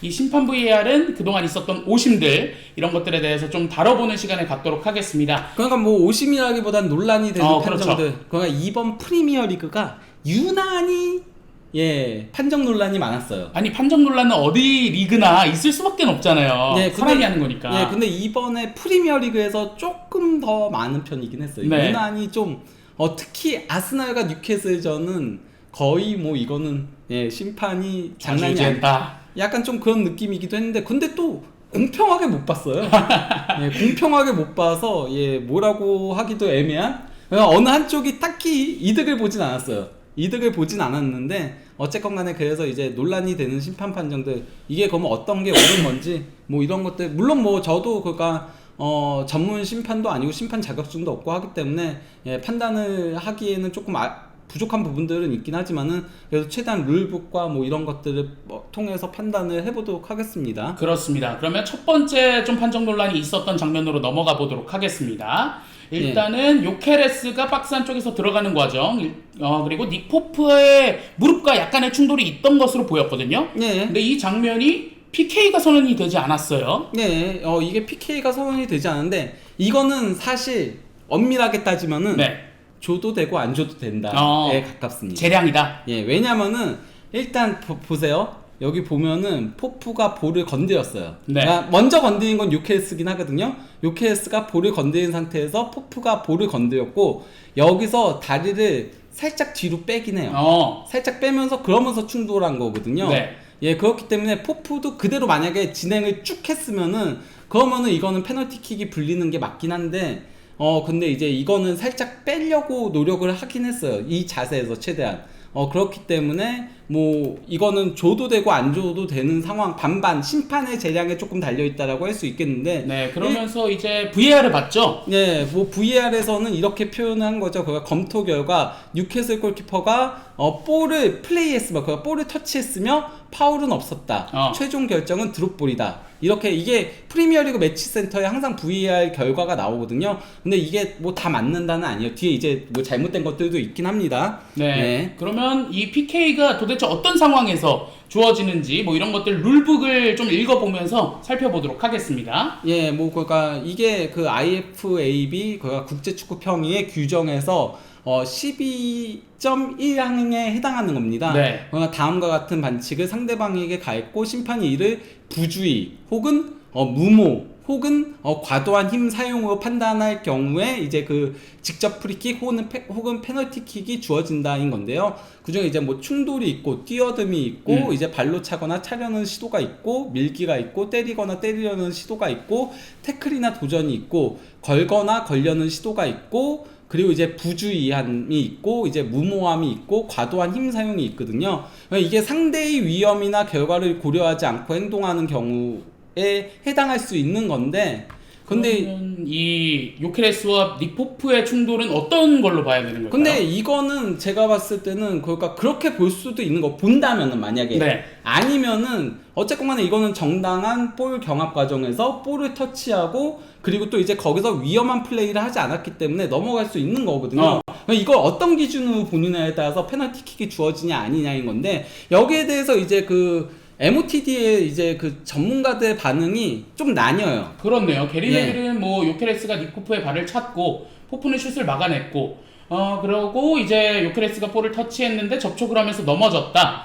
이 심판 VAR은 그동안 있었던 오심들 이런 것들에 대해서 좀 다뤄보는 시간을 갖도록 하겠습니다. 그러니까 뭐 오심이라기보단 논란이 되는 판정들. 그렇죠. 그러니까 이번 프리미어 리그가 유난히 판정 논란이 많았어요. 아니 판정 논란은 어디 리그나 있을 수밖에 없잖아요. 사람이 하는 거니까. 근데 이번에 프리미어 리그에서 조금 더 많은 편이긴 했어요. 네. 유난히 좀 특히 아스날과 뉴캐슬전은 거의 뭐 이거는 심판이 장난이 아니다. 약간 좀 그런 느낌이기도 했는데 근데 또 공평하게 못 봤어요. 공평하게 못 봐서 뭐라고 하기도 애매한 어느 한쪽이 딱히 이득을 보진 않았어요. 이득을 보진 않았는데 어쨌건 간에 그래서 이제 논란이 되는 심판 판정들 이게 그러면 어떤 게 옳은 건지 뭐 이런 것들 물론 뭐 저도 그러니까 전문 심판도 아니고 심판 자격증도 없고 하기 때문에 판단을 하기에는 조금 부족한 부분들은 있긴 하지만은 그래도 최대한 룰북과 뭐 이런 것들을 통해서 판단을 해보도록 하겠습니다. 그렇습니다. 그러면 첫 번째 좀 판정 논란이 있었던 장면으로 넘어가 보도록 하겠습니다. 일단은 요케레스가 박스 안쪽에서 들어가는 과정 그리고 닉 포프의 무릎과 약간의 충돌이 있던 것으로 보였거든요. 근데 이 장면이 PK가 선언이 되지 않았어요. 이게 PK가 선언이 되지 않은데 이거는 사실 엄밀하게 따지면은 줘도 되고 안 줘도 된다에 가깝습니다. 재량이다. 왜냐면은 일단 보세요. 여기 보면은 포프가 볼을 건드렸어요. 그러니까 먼저 건드린 건 요케레스긴 하거든요. 요케레스가 볼을 건드린 상태에서 포프가 볼을 건드렸고 여기서 다리를 살짝 뒤로 빼긴 해요. 살짝 빼면서 그러면서 충돌한 거거든요. 그렇기 때문에 포프도 그대로 만약에 진행을 쭉 했으면은 그러면은 이거는 페널티킥이 불리는 게 맞긴 한데 근데 이제 이거는 살짝 빼려고 노력을 하긴 했어요. 이 자세에서 최대한. 그렇기 때문에 뭐 이거는 줘도 되고 안 줘도 되는 상황 반반 심판의 재량에 조금 달려있다라고 할 수 있겠는데 그러면서 이제 VAR을 봤죠? 뭐 VAR에서는 이렇게 표현한 거죠. 그러니까 검토 결과 뉴캐슬 골키퍼가 볼을 플레이했으며 그러니까 볼을 터치했으며 파울은 없었다. 최종 결정은 드롭볼이다. 이렇게 이게 프리미어리그 매치 센터에 항상 VAR 결과가 나오거든요. 근데 이게 뭐 다 맞는다는 아니에요. 뒤에 이제 뭐 잘못된 것들도 있긴 합니다. 그러면 이 PK가 도대체 어떤 상황에서 주어지는지 뭐 이런 것들 룰북을 좀 읽어보면서 살펴보도록 하겠습니다. 뭐 그러니까 이게 그 IFAB 그러니까 국제축구평의의 규정에서 12.1항에 해당하는 겁니다. 그러니까 다음과 같은 반칙을 상대방에게 가했고 심판이 이를 부주의 혹은 무모 혹은 과도한 힘 사용으로 판단할 경우에 이제 그 직접 프리킥 혹은 페널티킥이 주어진다인 건데요. 그중에 이제 뭐 충돌이 있고 뛰어듦이 있고 이제 발로 차거나 차려는 시도가 있고 밀기가 있고 때리거나 때리려는 시도가 있고 태클이나 도전이 있고 걸거나 걸려는 시도가 있고 그리고 이제 부주의함이 있고 이제 무모함이 있고 과도한 힘 사용이 있거든요. 이게 상대의 위험이나 결과를 고려하지 않고 행동하는 경우에 해당할 수 있는 건데 근데 이 요케레스와 닉 포프의 충돌은 어떤 걸로 봐야 되는 걸까요? 근데 이거는 제가 봤을 때는 그러니까 그렇게 볼 수도 있는 거 본다면은 만약에 아니면은 어쨌건 간에 이거는 정당한 볼 경합 과정에서 볼을 터치하고 그리고 또 이제 거기서 위험한 플레이를 하지 않았기 때문에 넘어갈 수 있는 거거든요. 이걸 어떤 기준으로 보느냐에 따라서 페널티킥이 주어지냐 아니냐인 건데 여기에 대해서 이제 그 MOTD의 이제 그 전문가들의 반응이 좀 나뉘어요. 그렇네요. 게리 네빌은 뭐 요케레스가 닉 포프의 발을 찼고 포프는 슛을 막아냈고 그러고 이제 요케레스가 볼을 터치했는데 접촉을 하면서 넘어졌다.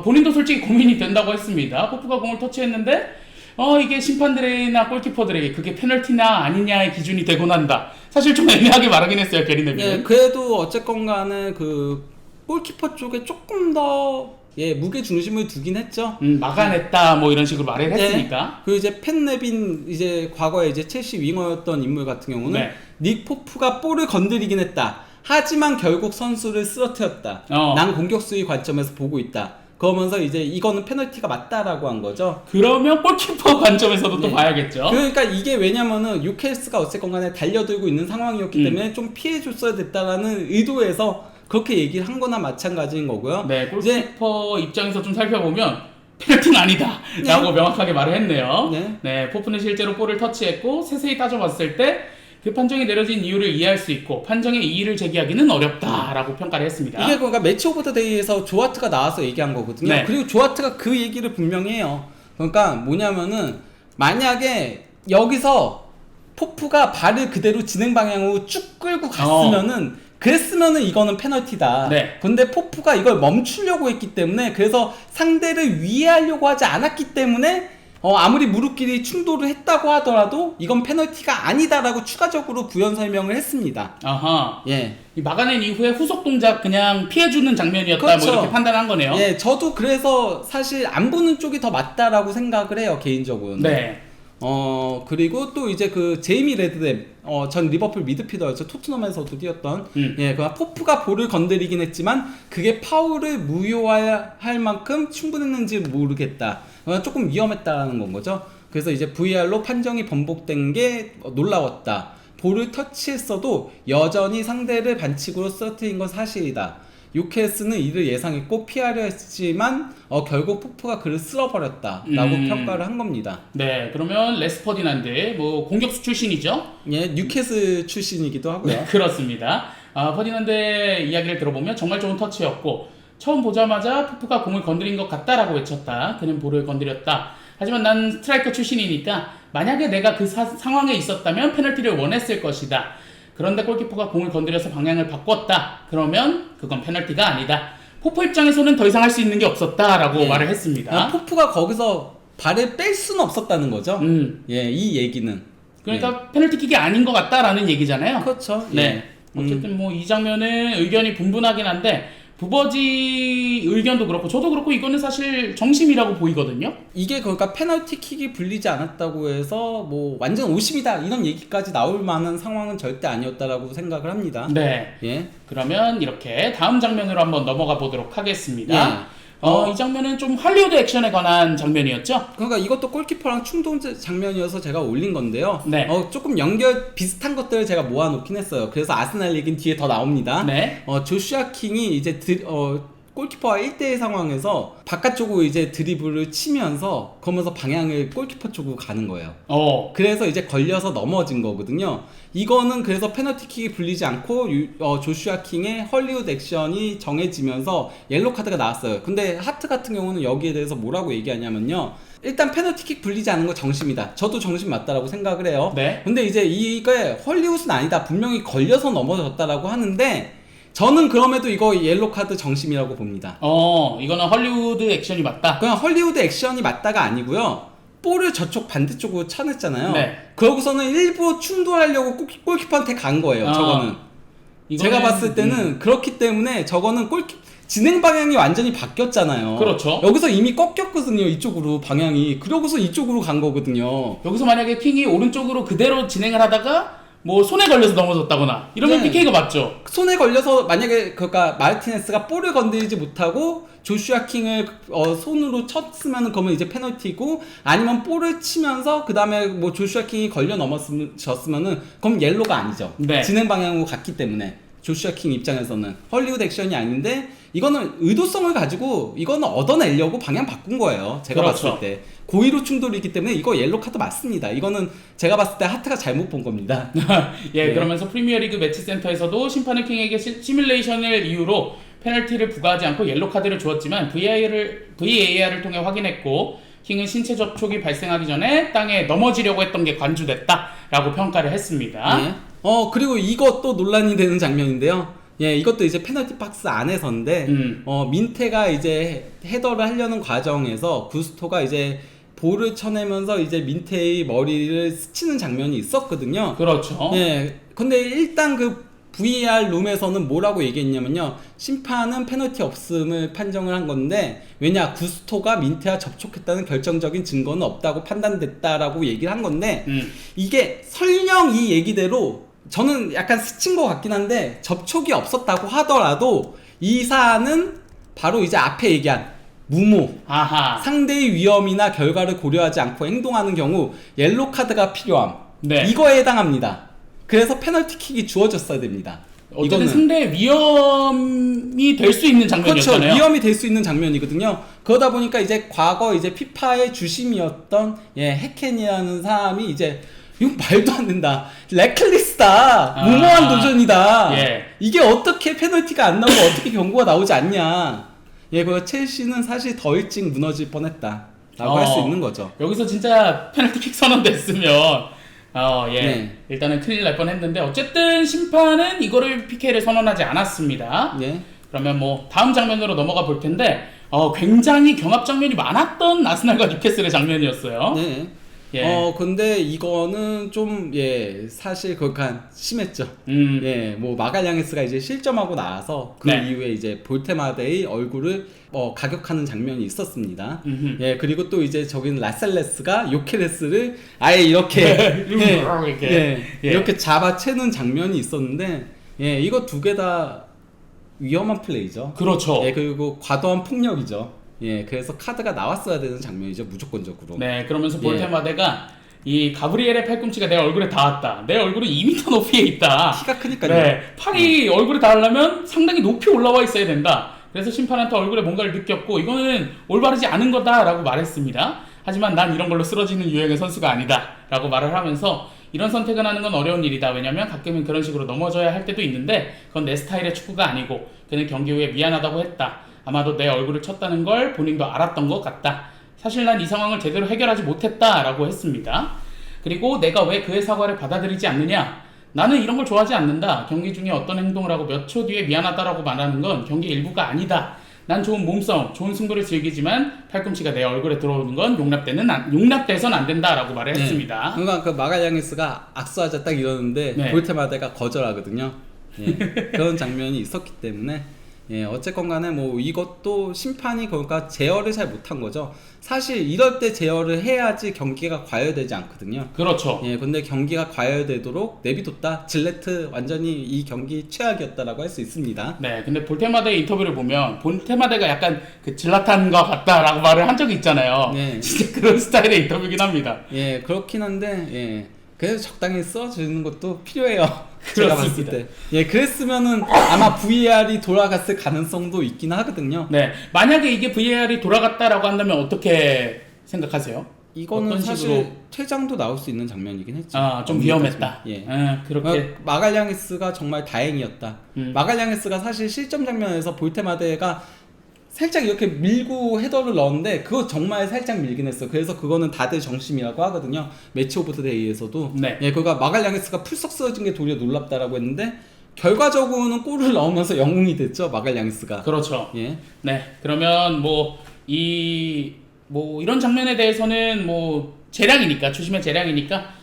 본인도 솔직히 고민이 된다고 했습니다. 포프가 공을 터치했는데 이게 심판들이나 골키퍼들에게 그게 페널티나 아니냐의 기준이 되고 난다. 사실 좀 애매하게 말하긴 했어요, 게리 네빌은. 그래도 어쨌건 간에 그 골키퍼 쪽에 조금 더 무게 중심을 두긴 했죠. 막아냈다 뭐 이런 식으로 말을 했으니까. 그리고 이제 팬 네빈 이제 과거에 이제 첼시 윙어였던 인물 같은 경우는 닉 포프가 볼을 건드리긴 했다. 하지만 결국 선수를 쓰러뜨렸다. 난 공격수의 관점에서 보고 있다. 그러면서 이제 이거는 페널티가 맞다라고 한 거죠. 그러면 골키퍼 관점에서도 또 봐야겠죠. 그러니까 이게 왜냐면은 요케레스가 어쨌건 간에 달려들고 있는 상황이었기 때문에 좀 피해줬어야 됐다라는 의도에서 그렇게 얘기를 한 거나 마찬가지인 거고요. 골키퍼 입장에서 좀 살펴보면 페널티는 아니다 라고 명확하게 말을 했네요. 포프는 실제로 볼을 터치했고 세세히 따져봤을 때 그 판정이 내려진 이유를 이해할 수 있고 판정의 이의를 제기하기는 어렵다라고 평가를 했습니다. 이게 그러니까 매치 오브 더 데이에서 조하트가 나와서 얘기한 거거든요. 그리고 조하트가 그 얘기를 분명히 해요. 그러니까 뭐냐면은 만약에 여기서 포프가 발을 그대로 진행 방향으로 쭉 끌고 갔으면은 그랬으면은 이거는 페널티다. 네. 근데 포프가 이걸 멈추려고 했기 때문에 그래서 상대를 위해하려고 하지 않았기 때문에 아무리 무릎끼리 충돌을 했다고 하더라도 이건 페널티가 아니다라고 추가적으로 부연 설명을 했습니다. 아하. 예. 이 막아낸 이후에 후속 동작 그냥 피해주는 장면이었다. 그렇죠. 뭐 이렇게 판단한 거네요. 예, 저도 그래서 사실 안 보는 쪽이 더 맞다라고 생각을 해요, 개인적으로는. 네. 그리고 또 이제 그 제이미 레드댐, 전 리버풀 미드필더였죠. 토트넘에서도 뛰었던. 예, 그 포프가 볼을 건드리긴 했지만 그게 파울을 무효할 만큼 충분했는지 모르겠다. 조금 위험했다라는 건 거죠. 그래서 이제 VR로 판정이 번복된 게 놀라웠다. 볼을 터치했어도 여전히 상대를 반칙으로 쓰러뜨린 건 사실이다. 요케스는 이를 예상했고 피하려 했지만 결국 포프가 그를 쓸어버렸다라고 평가를 한 겁니다. 네, 그러면 레스 퍼디난드 뭐 공격수 출신이죠? 예, 뉴캐슬 출신이기도 하고요. 네, 그렇습니다. 퍼디난드의 이야기를 들어보면 정말 좋은 터치였고 처음 보자마자 포프가 공을 건드린 것 같다라고 외쳤다. 그는 볼을 건드렸다. 하지만 난 스트라이커 출신이니까 만약에 내가 그 상황에 있었다면 페널티를 원했을 것이다. 그런데 골키퍼가 공을 건드려서 방향을 바꿨다. 그러면 그건 페널티가 아니다. 포프 입장에서는 더 이상 할 수 있는 게 없었다라고 말을 했습니다. 포프가 거기서 발을 뺄 수는 없었다는 거죠. 예, 이 얘기는. 그러니까 페널티킥이 아닌 것 같다라는 얘기잖아요. 그렇죠. 네. 어쨌든 뭐 이 장면은 의견이 분분하긴 한데 부버지 의견도 그렇고 저도 그렇고 이거는 사실 정심이라고 보이거든요. 이게 그러니까 페널티킥이 불리지 않았다고 해서 뭐 완전 오심이다 이런 얘기까지 나올 만한 상황은 절대 아니었다라고 생각을 합니다. 네. 예. 그러면 이렇게 다음 장면으로 한번 넘어가 보도록 하겠습니다. 예. 이 장면은 좀 할리우드 액션에 관한 장면이었죠? 그러니까 이것도 골키퍼랑 충동 장면이어서 제가 올린 건데요. 네. 조금 연결 비슷한 것들을 제가 모아놓긴 했어요. 그래서 아스날 얘기는 뒤에 더 나옵니다. 네. 조슈아 킹이 이제 골키퍼와 1대1 상황에서 바깥쪽으로 이제 드리블을 치면서 그러면서 방향을 골키퍼 쪽으로 가는 거예요. 그래서 이제 걸려서 넘어진 거거든요. 이거는 그래서 페널티킥이 불리지 않고 조슈아 킹의 헐리우드 액션이 정해지면서 옐로 카드가 나왔어요. 근데 하트 같은 경우는 여기에 대해서 뭐라고 얘기하냐면요. 일단 페널티킥 불리지 않은 거 정심이다. 저도 정심 맞다라고 생각을 해요. 네. 근데 이제 이게 헐리우드는 아니다. 분명히 걸려서 넘어졌다라고 하는데 저는 그럼에도 이거 옐로 카드 정심이라고 봅니다. 이거는 헐리우드 액션이 맞다. 그냥 헐리우드 액션이 맞다가 아니고요. 볼을 저쪽 반대쪽으로 쳐냈잖아요. 네. 그러고서는 일부러 충돌하려고 골키퍼한테 간 거예요. 저거는. 제가 봤을 때는 그렇기 때문에 저거는 진행 방향이 완전히 바뀌었잖아요. 그렇죠. 여기서 이미 꺾였거든요. 이쪽으로 방향이. 그러고서 이쪽으로 간 거거든요. 여기서 만약에 킹이 오른쪽으로 그대로 진행을 하다가 뭐 손에 걸려서 넘어졌다거나 이러면 PK가 맞죠. 손에 걸려서 만약에 그러니까 마르티네스가 볼을 건드리지 못하고 조슈아 킹을 손으로 쳤으면 그러면 이제 페널티고 아니면 볼을 치면서 그 다음에 뭐 조슈아 킹이 걸려 넘어졌으면은 그럼 옐로가 아니죠. 네. 진행 방향으로 갔기 때문에 조슈아 킹 입장에서는 헐리우드 액션이 아닌데 이거는 의도성을 가지고 이거는 얻어내려고 방향 바꾼 거예요. 제가 그렇죠. 봤을 때 고의로 충돌이기 때문에 이거 옐로 카드 맞습니다. 이거는 제가 봤을 때 하트가 잘못 본 겁니다. 예, 네. 그러면서 프리미어리그 매치센터에서도 심판은 킹에게 시뮬레이션을 이유로 페널티를 부과하지 않고 옐로 카드를 주었지만 VAR을 통해 확인했고 킹은 신체 접촉이 발생하기 전에 땅에 넘어지려고 했던 게 관주됐다라고 평가를 했습니다. 네. 그리고 이것도 논란이 되는 장면인데요. 예, 이것도 이제 페널티 박스 안에서인데, 민테가 이제 헤더를 하려는 과정에서 구스토가 이제 볼을 쳐내면서 이제 민테의 머리를 스치는 장면이 있었거든요. 그렇죠. 예, 근데 일단 그 VAR 룸에서는 뭐라고 얘기했냐면요. 심판은 페널티 없음을 판정을 한 건데, 왜냐, 구스토가 민테와 접촉했다는 결정적인 증거는 없다고 판단됐다라고 얘기를 한 건데, 이게 설령 이 얘기대로 저는 약간 스친 것 같긴 한데 접촉이 없었다고 하더라도 이 사안은 바로 이제 앞에 얘기한 무모, 상대의 위험이나 결과를 고려하지 않고 행동하는 경우 옐로 카드가 필요함. 네. 이거에 해당합니다. 그래서 페널티킥이 주어졌어야 됩니다. 어쨌든 이거는 상대의 위험이 될 수 있는 장면이었잖아요. 그렇죠. 위험이 될 수 있는 장면이거든요. 그러다 보니까 이제 과거 이제 피파의 주심이었던 헤켄이라는 사람이 이제 이거 말도 안 된다. 레클리스다. 무모한 도전이다. 예. 이게 어떻게 페널티가 안 나오고 어떻게 경고가 나오지 않냐. 예, 그 첼시는 사실 더 일찍 무너질 뻔했다. 라고 할 수 있는 거죠. 여기서 진짜 페널티킥 선언됐으면 예. 네. 일단은 큰일 날 뻔했는데 어쨌든 심판은 이거를 PK를 선언하지 않았습니다. 네. 그러면 뭐 다음 장면으로 넘어가 볼 텐데 굉장히 경합 장면이 많았던 아스날과 뉴캐슬의 장면이었어요. 네. 예. 근데 이거는 좀, 사실 그간 심했죠. 뭐, 마갈량에스가 이제 실점하고 나와서 그 네. 이후에 이제 볼테마데의 얼굴을 가격하는 장면이 있었습니다. 음흠. 그리고 또 이제 저기는 라살레스가 요케레스를 아예 이렇게, 이렇게 잡아채는 장면이 있었는데, 이거 두 개 다 위험한 플레이죠. 그렇죠. 그리고 과도한 폭력이죠. 그래서 카드가 나왔어야 되는 장면이죠, 무조건적으로. 네, 그러면서 볼테마데가 이 가브리엘의 팔꿈치가 내 얼굴에 닿았다. 내 얼굴은 2m 높이에 있다. 키가 크니까요. 네, 팔이 얼굴에 닿으려면 상당히 높이 올라와 있어야 된다. 그래서 심판한테 얼굴에 뭔가를 느꼈고 이거는 올바르지 않은 거다라고 말했습니다. 하지만 난 이런 걸로 쓰러지는 유형의 선수가 아니다라고 말을 하면서 이런 선택을 하는 건 어려운 일이다. 왜냐면 가끔은 그런 식으로 넘어져야 할 때도 있는데 그건 내 스타일의 축구가 아니고 그는 경기 후에 미안하다고 했다. 아마도 내 얼굴을 쳤다는 걸 본인도 알았던 것 같다. 사실 난 이 상황을 제대로 해결하지 못했다라고 했습니다. 그리고 내가 왜 그의 사과를 받아들이지 않느냐? 나는 이런 걸 좋아하지 않는다. 경기 중에 어떤 행동을 하고 몇 초 뒤에 미안하다라고 말하는 건 경기 일부가 아니다. 난 좋은 몸싸움, 좋은 승부를 즐기지만 팔꿈치가 내 얼굴에 들어오는 건 용납돼선 안 된다라고 말을 했습니다. 그러니까 그 마갈량이스가 악수하자 딱 이러는데 볼테마데가 거절하거든요. 그런 장면이 있었기 때문에 어쨌건 간에 뭐 이것도 심판이 그러니까 제어를 잘 못한 거죠. 사실 이럴 때 제어를 해야지 경기가 과열되지 않거든요. 그렇죠. 근데 경기가 과열되도록 내비뒀다. 질레트 완전히 이 경기 최악이었다라고 할 수 있습니다. 네, 근데 볼테마데의 인터뷰를 보면 볼테마데가 약간 그 질라탄과 같다라고 말을 한 적이 있잖아요. 진짜 그런 스타일의 인터뷰긴 합니다. 그렇긴 한데 그래서 적당히 써주는 것도 필요해요. 제가 봤을 때. 그랬으면은 아마 VAR이 돌아갔을 가능성도 있긴 하거든요. 네. 만약에 이게 VAR이 돌아갔다라고 한다면 어떻게 생각하세요? 이거는 사실 퇴장도 나올 수 있는 장면이긴 했죠. 좀 위험했다. 그렇게. 마갈량이스가 정말 다행이었다. 마갈량이스가 사실 실점 장면에서 볼테마데가 살짝 이렇게 밀고 헤더를 넣었는데 그거 정말 살짝 밀긴 했어. 그래서 그거는 다들 정심이라고 하거든요. 매치 오브 더 데이에서도. 그가 마갈량이스가 풀썩 쓰러진 게 도리어 놀랍다라고 했는데 결과적으로는 골을 넣으면서 영웅이 됐죠. 마갈량이스가. 그렇죠. 네. 그러면 이런 장면에 대해서는 재량이니까 추심의 재량이니까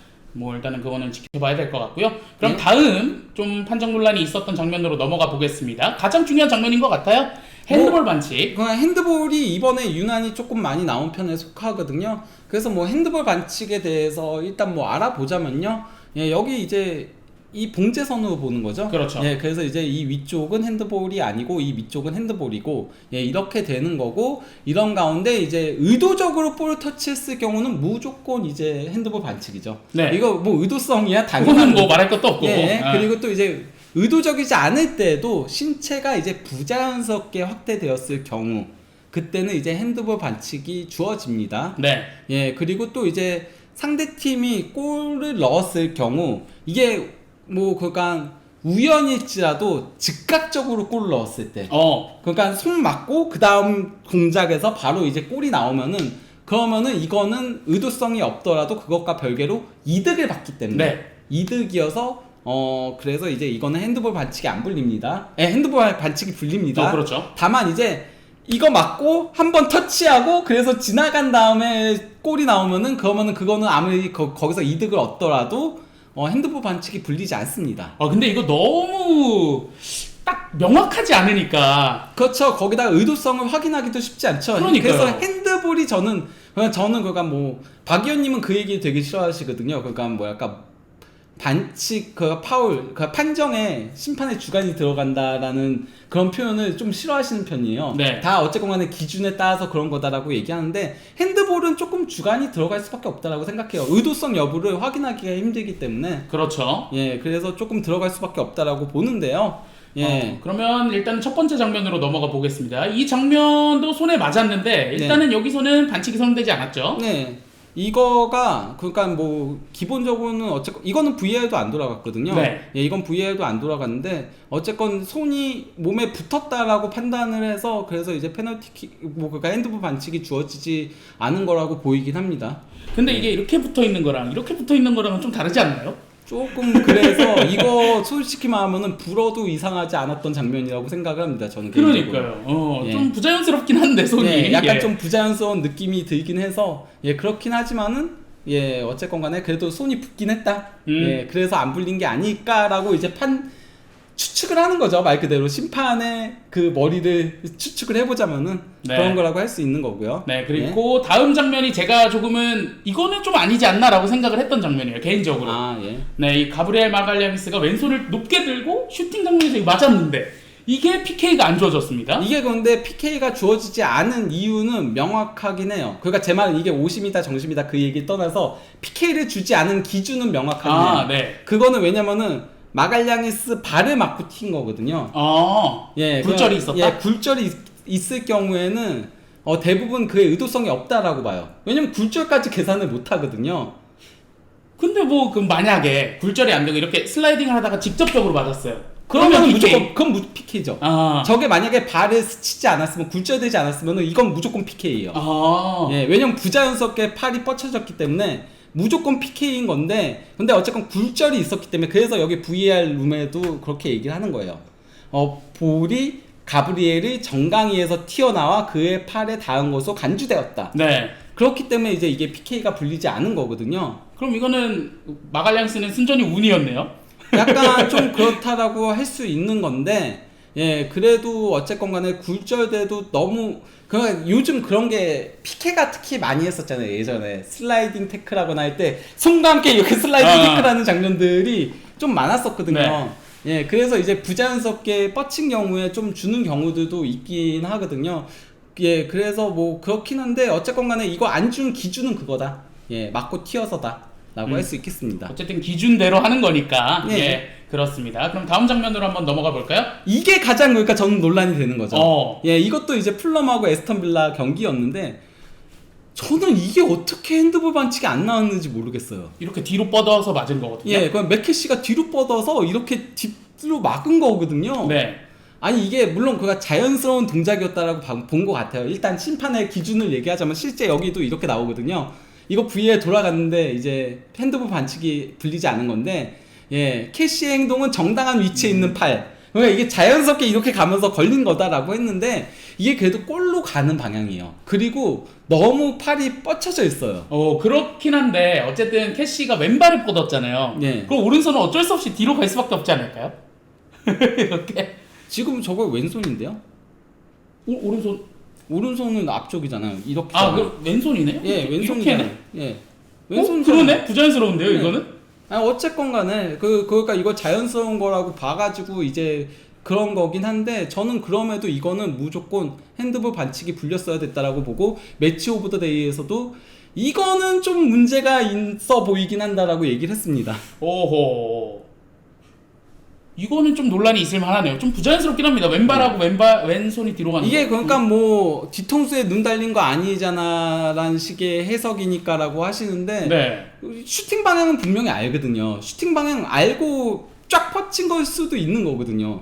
일단은 그거는 지켜봐야 될 것 같고요. 그럼 다음 좀 판정 논란이 있었던 장면으로 넘어가 보겠습니다. 가장 중요한 장면인 것 같아요. 핸드볼 반칙. 핸드볼이 이번에 유난히 조금 많이 나온 편에 속하거든요. 그래서 핸드볼 반칙에 대해서 일단 알아보자면요. 여기 이제 이 봉제선으로 보는 거죠. 그렇죠. 그래서 이제 이 위쪽은 핸드볼이 아니고 이 위쪽은 핸드볼이고 이렇게 되는 거고 이런 가운데 이제 의도적으로 볼을 터치했을 경우는 무조건 이제 핸드볼 반칙이죠. 이거 의도성이야 당연한 그거는 말할 것도 없고. 그리고 또 이제 의도적이지 않을 때도 신체가 이제 부자연스럽게 확대되었을 경우 그때는 이제 핸드볼 반칙이 주어집니다. 그리고 또 이제 상대팀이 골을 넣었을 경우 이게 그러니까 우연일지라도 즉각적으로 골을 넣었을 때 그러니까 손 맞고 그 다음 동작에서 바로 이제 골이 나오면은 그러면은 이거는 의도성이 없더라도 그것과 별개로 이득을 받기 때문에 이득이어서 그래서 이제 이거는 핸드볼 반칙이 안 불립니다. 핸드볼 반칙이 불립니다. 그렇죠. 다만 이제 이거 맞고 한번 터치하고 그래서 지나간 다음에 골이 나오면은 그거는 아무리 거기서 이득을 얻더라도 핸드볼 반칙이 불리지 않습니다. 근데 이거 너무 딱 명확하지 않으니까. 그렇죠. 거기다가 의도성을 확인하기도 쉽지 않죠. 그러니까요. 그래서 핸드볼이 저는 그러니까 박 의원님은 그 얘기 되게 싫어하시거든요. 그러니까 약간 반칙, 파울, 판정에 심판의 주관이 들어간다라는 그런 표현을 좀 싫어하시는 편이에요. 다 어쨌건 간에 기준에 따라서 그런 거다라고 얘기하는데 핸드볼은 조금 주관이 들어갈 수밖에 없다라고 생각해요. 의도성 여부를 확인하기가 힘들기 때문에. 그렇죠. 그래서 조금 들어갈 수밖에 없다라고 보는데요. 그러면 일단 첫 번째 장면으로 넘어가 보겠습니다. 이 장면도 손에 맞았는데 일단은 여기서는 반칙이 선언되지 않았죠. 이거가 그러니까 뭐 기본적으로는 어쨌건 이거는 VAR도 안 돌아갔거든요. 네. 예, 이건 VAR도 안 돌아갔는데 어쨌건 손이 몸에 붙었다라고 판단을 해서 그래서 이제 페널티킥 뭐 그러니까 핸드볼 반칙이 주어지지 않은 거라고 보이긴 합니다. 근데 이게 이렇게 붙어 있는 거랑 이렇게 붙어 있는 거랑은 좀 다르지 않나요? 조금 그래서 이거 솔직히 말하면은 불어도 이상하지 않았던 장면이라고 생각을 합니다. 저는 개인적으로. 그러니까요. 예. 좀 부자연스럽긴 한데 손이. 예, 약간 예. 좀 부자연스러운 느낌이 들긴 해서 예 그렇긴 하지만은 예 어쨌건 간에 그래도 손이 붙긴 했다. 예 그래서 안 불린 게 아닐까라고 이제 추측을 하는 거죠. 말 그대로 심판의 그 머리를 추측을 해보자면은 네. 그런 거라고 할 수 있는 거고요. 네, 그리고 다음 장면이 제가 조금은 이거는 좀 아니지 않나라고 생각을 했던 장면이에요, 개인적으로. 아 예. 네, 이 가브리엘 마갈리아니스가 왼손을 높게 들고 슈팅 장면에서 맞았는데 이게 PK가 안 주어졌습니다. 이게 그런데 PK가 주어지지 않은 이유는 명확하긴 해요. 그러니까 제 말은 이게 오심이다 정심이다 그 얘기 떠나서 PK를 주지 않은 기준은 명확하긴 해요. 네. 그거는 왜냐면은 마갈량이스 발을 맞고 튄 거거든요. 예, 굴절이 있었다? 예, 굴절이 있을 경우에는 대부분 그의 의도성이 없다라고 봐요. 왜냐면 굴절까지 계산을 못 하거든요. 근데 뭐 그럼 만약에 굴절이 안 되고 이렇게 슬라이딩을 하다가 직접적으로 맞았어요. 그러면 PK. 그건 PK죠. 아. 저게 만약에 발을 스치지 않았으면 굴절되지 않았으면 이건 무조건 PK예요. 예, 왜냐면 부자연스럽게 팔이 뻗쳐졌기 때문에 무조건 PK인 건데 근데 어쨌건 굴절이 있었기 때문에 그래서 여기 VAR 룸에도 그렇게 얘기를 하는 거예요. 볼이 가브리엘이 정강이에서 튀어나와 그의 팔에 닿은 것으로 간주되었다. 네. 그렇기 때문에 이제 이게 PK가 불리지 않은 거거든요. 그럼 이거는 마갈리아니스는 순전히 운이었네요. 약간 좀 그렇다라고 할 수 있는 건데 예 그래도 어쨌건 간에 굴절돼도 너무 그러니까 요즘 그런 게 피케가 특히 많이 했었잖아요. 예전에 슬라이딩 태클하거나 할 때 손과 함께 이렇게 슬라이딩 태클하는 장면들이 좀 많았었거든요. 네. 예 그래서 이제 부자연스럽게 뻗친 경우에 좀 주는 경우들도 있긴 하거든요. 예 그래서 뭐 그렇긴 한데 어쨌건 간에 이거 안 준 기준은 그거다. 예 맞고 튀어서다 라고 할 수 있겠습니다. 어쨌든 기준대로 하는 거니까. 네. 예, 그렇습니다. 그럼 다음 장면으로 한번 넘어가 볼까요? 이게 가장 그러니까 저는 논란이 되는 거죠. 예, 이것도 이제 풀럼하고 에스턴 빌라 경기였는데 저는 이게 어떻게 핸드볼 반칙이 안 나왔는지 모르겠어요. 이렇게 뒤로 뻗어서 맞은 거거든요. 예, 그럼 맥캐시가 뒤로 뻗어서 이렇게 뒷로 막은 거거든요. 네. 아니 이게 물론 그가 자연스러운 동작이었다라고 본 것 같아요. 일단 심판의 기준을 얘기하자면 실제 여기도 이렇게 나오거든요. 이거 VAR 돌아갔는데 이제 핸드볼 반칙이 불리지 않은 건데 예 캐시의 행동은 정당한 위치에 있는 팔 그러니까 이게 자연스럽게 이렇게 가면서 걸린 거다라고 했는데 이게 그래도 골로 가는 방향이에요. 그리고 너무 팔이 뻗쳐져 있어요. 그렇긴 한데 어쨌든 캐시가 왼발을 뻗었잖아요. 예. 그럼 오른손은 어쩔 수 없이 뒤로 갈 수밖에 없지 않을까요? 이렇게. 지금 저거 왼손인데요? 오른손은 앞쪽이잖아요. 이렇게. 그 왼손이네? 예, 왼손이네. 이렇게네? 예. 그러네? 부자연스러운데요, 네. 이거는? 어쨌건 간에 그러니까 이거 자연스러운 거라고 봐가지고 이제 그런 거긴 한데 저는 그럼에도 이거는 무조건 핸드볼 반칙이 불렸어야 됐다라고 보고 매치 오브 더 데이에서도 이거는 좀 문제가 있어 보이긴 한다라고 얘기를 했습니다. 오호. 이거는 좀 논란이 있을 만하네요. 좀 부자연스럽긴 합니다. 왼발하고 왼손이 뒤로 가는 이게 거. 그러니까 뭐 뒤통수에 눈 달린 거 아니잖아 라는 식의 해석이니까라고 하시는데 네. 슈팅 방향은 분명히 알거든요. 슈팅 방향 알고 쫙 뻗친 걸 수도 있는 거거든요.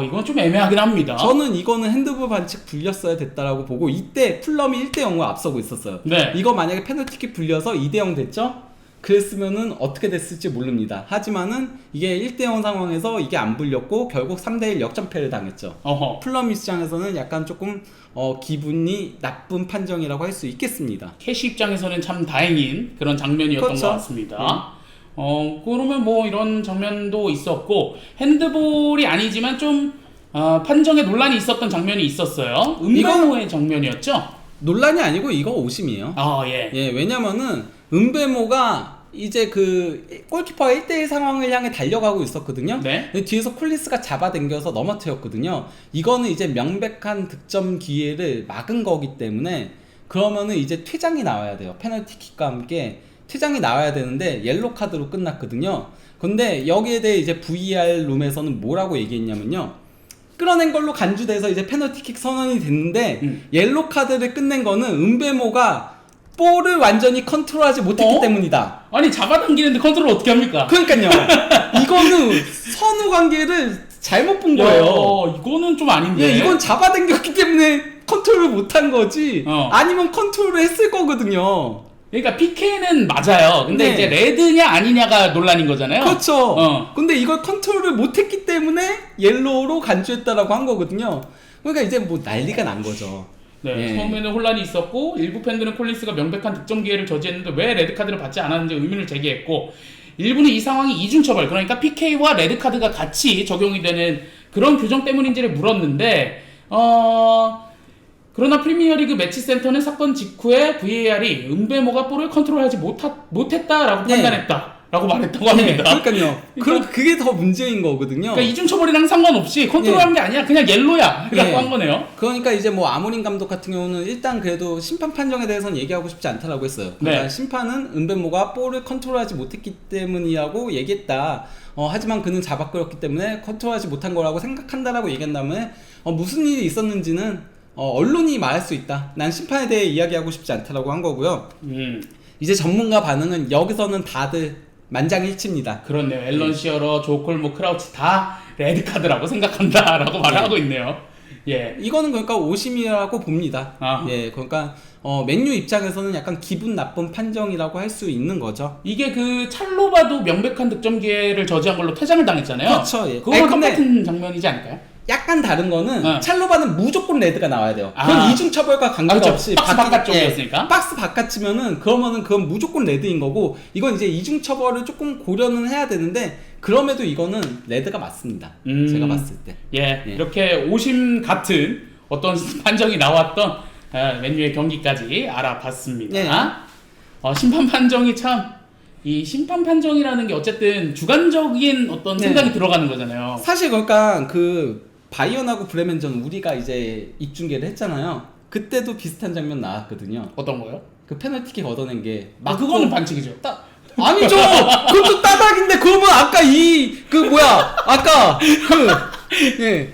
이건 좀 애매하긴 합니다. 저는 이거는 핸드볼 반칙 불렸어야 됐다라고 보고 이때 풀럼이 1대0으로 앞서고 있었어요. 네. 이거 만약에 페널티킥 불려서 2대0 됐죠? 그랬으면은 어떻게 됐을지 모릅니다. 하지만은 이게 1대0 상황에서 이게 안 불렸고 결국 3대1 역전패를 당했죠. 풀럼 입장에서는 약간 조금 기분이 나쁜 판정이라고 할 수 있겠습니다. 캐시 입장에서는 참 다행인 그런 장면이었던 그렇죠. 것 같습니다. 그러면 뭐 이런 장면도 있었고 핸드볼이 아니지만 좀 판정에 논란이 있었던 장면이 있었어요. 은배모의 장면이었죠? 논란이 아니고 이거 오심이에요. 예. 예, 왜냐면은 은배모가 이제 그 골키퍼가 1대1 상황을 향해 달려가고 있었거든요. 네. 근데 뒤에서 콜린스가 잡아당겨서 넘어뜨렸거든요. 이거는 이제 명백한 득점 기회를 막은 거기 때문에 그러면은 이제 퇴장이 나와야 돼요. 페널티킥과 함께 퇴장이 나와야 되는데 옐로 카드로 끝났거든요. 근데 여기에 대해 이제 VAR 룸에서는 뭐라고 얘기했냐면요. 끌어낸 걸로 간주돼서 이제 페널티킥 선언이 됐는데 옐로 카드를 끝낸 거는 은배모가 볼을 완전히 컨트롤하지 못했기 때문이다. 아니 잡아당기는데 컨트롤 어떻게 합니까? 그러니까요. 이거는 선후 관계를 잘못 본 거예요. 이거는 좀 아닌데. 예, 이건 잡아당겼기 때문에 컨트롤을 못한 거지. 아니면 컨트롤을 했을 거거든요. 그러니까 PK는 맞아요. 근데 네. 이제 레드냐 아니냐가 논란인 거잖아요. 그렇죠. 근데 이걸 컨트롤을 못했기 때문에 옐로우로 간주했다라고 한 거거든요. 그러니까 이제 뭐 난리가 난 거죠. 네, 처음에는 혼란이 있었고 일부 팬들은 콜린스가 명백한 득점 기회를 저지했는데 왜 레드카드를 받지 않았는지 의문을 제기했고 일부는 이 상황이 이중처벌 그러니까 PK와 레드카드가 같이 적용이 되는 그런 규정 때문인지를 물었는데 그러나 프리미어리그 매치센터는 사건 직후에 VAR이 은베모가 볼을 컨트롤하지 못했다라고 판단했다라고 말했다고 합니다. 그러니까요. 그게 더 문제인 거거든요. 그러니까 이중처벌이랑 상관없이 컨트롤한 게 아니라 그냥 옐로야라고 한 거네요. 그러니까 이제 뭐 아모린 감독 같은 경우는 일단 그래도 심판 판정에 대해서는 얘기하고 싶지 않다라고 했어요. 그러니까 심판은 은벤모가 볼을 컨트롤하지 못했기 때문이라고 얘기했다. 하지만 그는 잡아끌었기 때문에 컨트롤하지 못한 거라고 생각한다라고 얘기한 다음에 무슨 일이 있었는지는 언론이 말할 수 있다. 난 심판에 대해 이야기하고 싶지 않다라고 한 거고요. 이제 전문가 반응은 여기서는 다들 만장일치입니다. 그렇네요. 앨런 시어러, 조콜모, 크라우치 다 레드카드라고 생각한다라고 말하고 있네요. 예. 이거는 그러니까 오심이라고 봅니다. 예, 그러니까 맨유 입장에서는 약간 기분 나쁜 판정이라고 할 수 있는 거죠. 이게 그 찰로바도 명백한 득점 기회를 저지한 걸로 퇴장을 당했잖아요. 그렇죠. 예. 그거랑 똑같은 장면이지 않을까요? 약간 다른 거는 찰로바는 무조건 레드가 나와야 돼요. 그건 이중처벌과 관계없이 박스 바깥쪽이었으니까. 박스 바깥이면은 그건 무조건 레드인 거고 이건 이제 이중처벌을 조금 고려는 해야 되는데 그럼에도 이거는 레드가 맞습니다. 제가 봤을 때. 예. 이렇게 오심 같은 어떤 판정이 나왔던 맨유의 경기까지 알아봤습니다. 심판 판정이 참 이 심판 판정이라는 게 어쨌든 주관적인 어떤 생각이 들어가는 거잖아요. 사실 그러니까 그 바이언하고 브레멘전 우리가 이제 입중계를 했잖아요. 그때도 비슷한 장면 나왔거든요. 어떤 거요? 그 페널티킥 얻어낸 게 그거는 반칙이죠. 아니죠. 그것도 따닥인데 그러면 아까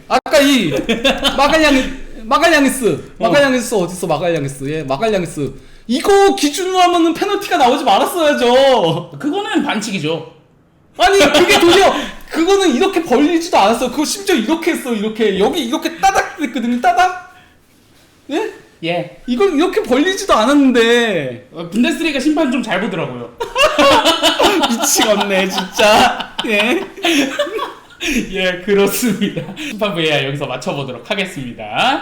아까 이 마갈량이스 어딨어 마갈량이스. 예, 마갈량이스. 이거 기준으로 하면은 페널티가 나오지 말았어야죠. 그거는 반칙이죠. 아니 그게 도리어 그거는 이렇게 벌리지도 않았어. 그거 심지어 이렇게 했어. 이렇게 여기 이렇게 따닥 했거든요. 따닥. 예? 예. 이걸 이렇게 벌리지도 않았는데. 분데스리가 심판 좀 잘 보더라고요. 미치겠네 진짜. 예. 예, 그렇습니다. 심판 VAR 여기서 맞춰보도록 하겠습니다.